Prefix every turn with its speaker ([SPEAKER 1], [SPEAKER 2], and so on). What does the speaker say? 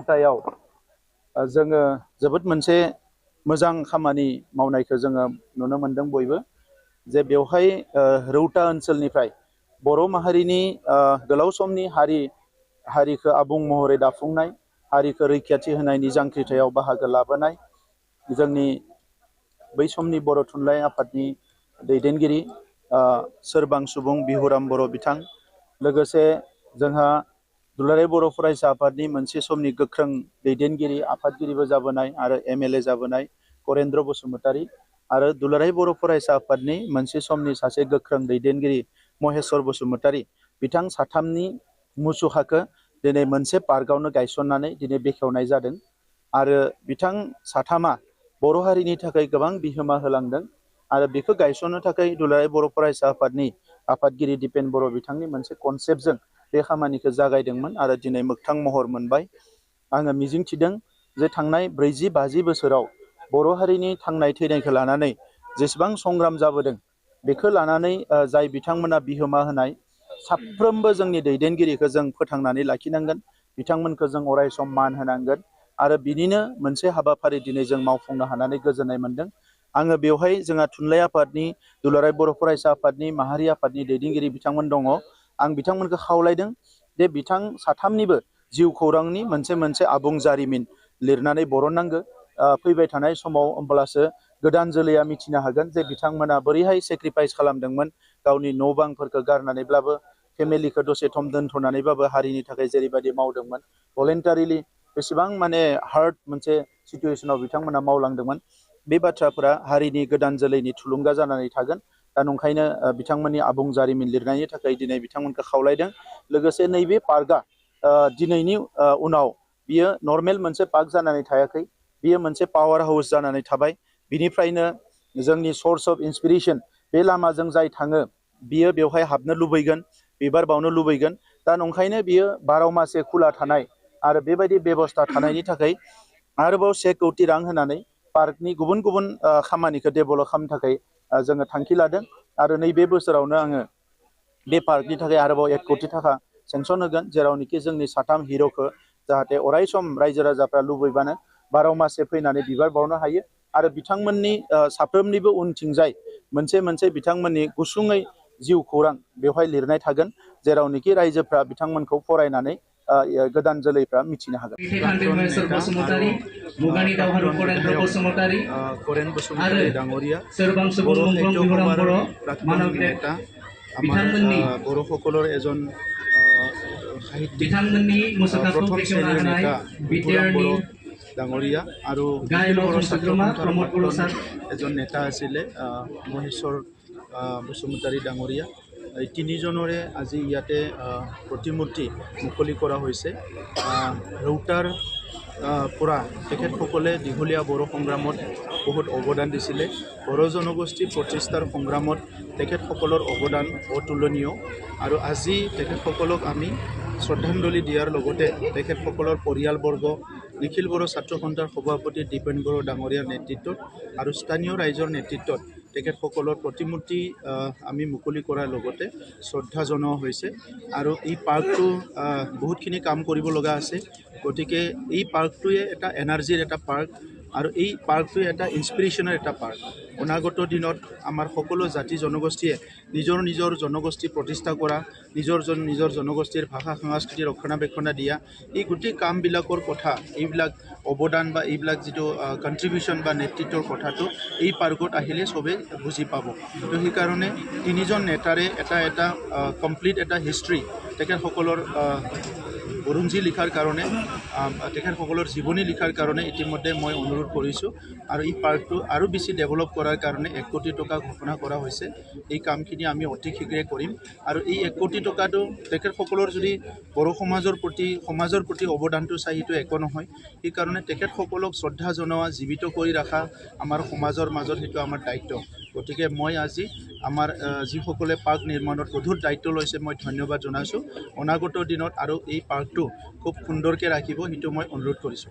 [SPEAKER 1] रौतायाव जोङो जोबोद मोनसे मोजां खामानि मावनायखौ जोङो नुनो मोनदों बयबो जे बेवहाय रौता ओनसोलनिफ्राय बर' माहारिनि गोलाव समनि हारिखौ आबुं महरै दाफुंनाय हारिखौ रैखाथि होनायनि जांख्रिथायाव बाहागो लाबोनाय जोंनि बै समनि बर' थुनलाइ आफादनि दैदेनगिरि सोरबां सुबुं बिहुराम बर' बिथां लोगोसे जोंहा दुलाराय बर' फरायसा आफादनि मोनसे समनि गोख्रों दैदेनगिरि आफादगिरिबो जाबोनाय आरो MLA जाबोनाय करेन्द्र बसुमतारी आरो दुलाराय बर' फरायसा आफादनि मोनसे समनि सासे गोख्रों दैदेनगिरि महेश्वर बसुमतारी बिथां साथामनि मुसुखाखौ दिनै मोनसे पार्कआवनो गायसननानै दिनै बेखेवनाय जादों आरो बिथां साथामा बर' हारिनि थाखाय गोबां बिहोमा होलांदों आरो बेखौ गायसननो थाखाय दुलाराय बर' फरायसा आफादनि आफादगिरि दिपेन बर' बिथांनि मोनसे कनसेप्टजों बे खामानिखौ जागायदोंमोन आरो दिनै मोगथां महर मोनबाय। आङो मिजिंथिदों जे थांनाय 40-50 बोसोराव बर' हारिनि थांनाय थैनायखौ लानानै जेसेबां संग्राम जाबोदों बेखौ लानानै जाय बिथांमोना बिहोमा होनाय साफ्रोमबो जोंनि दैदेनगिरिखौ जों फोथांनानै लाखिनांगोन बिथांमोनखौ जों अराय सम मान होनांगोन आरो बिनिनो मोनसे हाबाफारि दिनै जों मावफुंनो हानानै गोजोननाय मोनदों। आङो बेवहाय जोंहा थुनलाइ आफादनि दुलाराय बर' फरायसा आफादनि माहारि आफादनि दैदेनगिरि बिथांमोन दङ आं बिथांमोनखौ खावलायदों जे बिथां साथामनिबो जिउ खौरांनि मोनसे आबुं जारिमिन लिरनानै बरननांगौ फैबाय थानाय समाव होमब्लासो गोदान जोलैया मिथिनो हागोन जे बिथांमोना बोरैहाय सेक्रिफाइस खालामदोंमोन गावनि न' बांफोरखौ गारनानैब्लाबो फेमिलिखौ दसे सम दोनथ'नानैबाबो हारिनि थाखाय जेरैबायदि मावदोंमोन भलेन्टारिलि बेसेबां माने हार्ड मोनसे सिचुवेसनाव बिथांमोना मावलांदोंमोन बे बाथ्राफोरा हारिनि गोदान जोलैनि थुलुंगा जानानै थागोन। दा नंखायनो बिथांमोननि आबुं जारिमिन लिरनायनि थाखाय दिनै बिथांमोनखौ खावलायदों। लोगोसे नैबे पार्कआ दिनैनि उनाव बियो नर्मेल मोनसे पार्क जानानै थायाखै बियो मोनसे पावार हाउस जानानै थाबाय। बिनिफ्रायनो जोंनि सर्स अफ इन्सपिरेसन बे लामाजों जाय थाङो बियो बेवहाय हाबनो लुबैगोन बिबार बावनो लुबैगोन। दा नंखायनो बियो 12 मासे खुला थानाय आरो बेबायदि बेबस्था थानायनि थाखाय आरोबाव 1 कौटि रां होनानै पार्कनि गुबुन गुबुन खामानिखौ डेभेलप खालामनो थाखाय जोङो थांखि लादों आरो नैबे बोसोरावनो आङो बे पार्कनि थाखाय आरोबाव 1 कौटि थाखा सेंसन होगोन जेरावनोखि जोंनि साथाम हिर'खौ जाहाथे अराय सम रायजो राजाफ्रा लुबैबानो 12 मासे फैनानै बिबार बावनो हायो आरो बिथांमोननि साफ्रोमनिबो उनथिंजाय मोनसे बिथांमोननि गुसुङै जिउ खौरां बेवहाय लिरनाय थागोन जेरावनोखि रायजोफ्रा बिथांमोनखौ फरायनानै गोदान जोलैफ्रा मिथिनो हागोन। करेन बसुमतारी डांगरिया बर' साहित्य सभार प्राक्तन नेता बर' सकলৰ एজন साहित्यिक प्रथम श्रेणीर नेता बिहुराम बर' डांगरिया আৰু बर' ছাত্ৰ সন্থাৰ প্ৰাক্তন এজন নেতা আছিলে মহেশ্বৰ বসুমতাৰী ডাঙৰীয়া। এই তিনিজনৰে আজি ইয়াতে প্ৰতিমূৰ্তি মুকলি কৰা হৈছে। ৰৌতাৰ পৰা তেখেতসকলে দীঘলীয়া বড়ো সংগ্ৰামত বহুত অৱদান দিছিলে। বড়ো জনগোষ্ঠী প্ৰতিষ্ঠাৰ সংগ্ৰামত তেখেতসকলৰ অৱদান অতুলনীয় আৰু আজি তেখেতসকলক আমি শ্ৰদ্ধাঞ্জলি দিয়াৰ লগতে তেখেতসকলৰ পৰিয়ালবৰ্গ নিখিল বড়ো ছাত্ৰ সন্থাৰ সভাপতি দীপেন বড়ো ডাঙৰীয়াৰ নেতৃত্বত আৰু স্থানীয় ৰাইজৰ নেতৃত্বত তেখেতসকলৰ প্ৰতিমূৰ্তি আমি মুকলি কৰাৰ লগতে শ্ৰদ্ধা জনোৱা হৈছে। আৰু এই পাৰ্কটো বহুতখিনি কাম কৰিব লগা আছে গতিকে এই পাৰ্কটোৱে এটা এনাৰ্জিৰ এটা পাৰ্ক আৰু এই পাৰ্কটোৱে এটা ইনস্পিৰেশ্যনৰ এটা পাৰ্ক। অনাগত দিনত আমাৰ সকলো জাতি জনগোষ্ঠীয়ে নিজৰ জনগোষ্ঠী প্ৰতিষ্ঠা কৰা নিজৰ জনগোষ্ঠীৰ ভাষা সংস্কৃতি ৰক্ষণাবেক্ষণ দিয়া এই গোটেই কামবিলাকৰ কথা এইবিলাক অৱদান বা এইবিলাক যিটো কণ্ট্ৰিবিউশ্যন বা নেতৃত্বৰ কথাটো এই পাৰ্কত আহিলে চবেই বুজি পাব। তো সেইকাৰণে তিনিজন নেতাৰে এটা কমপ্লিট এটা হিষ্ট্ৰী তেখেতসকলৰ বুৰঞ্জী লিখাৰ কাৰণে তেখেতসকলৰ জীৱনী লিখাৰ কাৰণে ইতিমধ্যে মই অনুৰোধ কৰিছোঁ আৰু এই পাৰ্কটো আৰু বেছি ডেভেলপ কৰাৰ কাৰণে 1 কোটি টকা ঘোষণা কৰা হৈছে। এই কামখিনি আমি অতি শীঘ্ৰে কৰিম আৰু এই 1 কোটি টকাটো তেখেতসকলৰ যদি বড়ো সমাজৰ প্ৰতি অৱদানটো চাই সেইটো একো নহয়। সেইকাৰণে তেখেতসকলক শ্ৰদ্ধা জনোৱা জীৱিত কৰি ৰখা আমাৰ সমাজৰ মাজত সেইটো আমাৰ দায়িত্ব। গতিকে মই আজি আমাৰ যিসকলে পাৰ্ক নিৰ্মাণত গধুৰ দায়িত্ব লৈছে মই ধন্যবাদ জনাইছোঁ। অনাগত দিনত আৰু এই পাৰ্কটো খুব সুন্দৰকৈ ৰাখিব সেইটো মই অনুৰোধ কৰিছোঁ।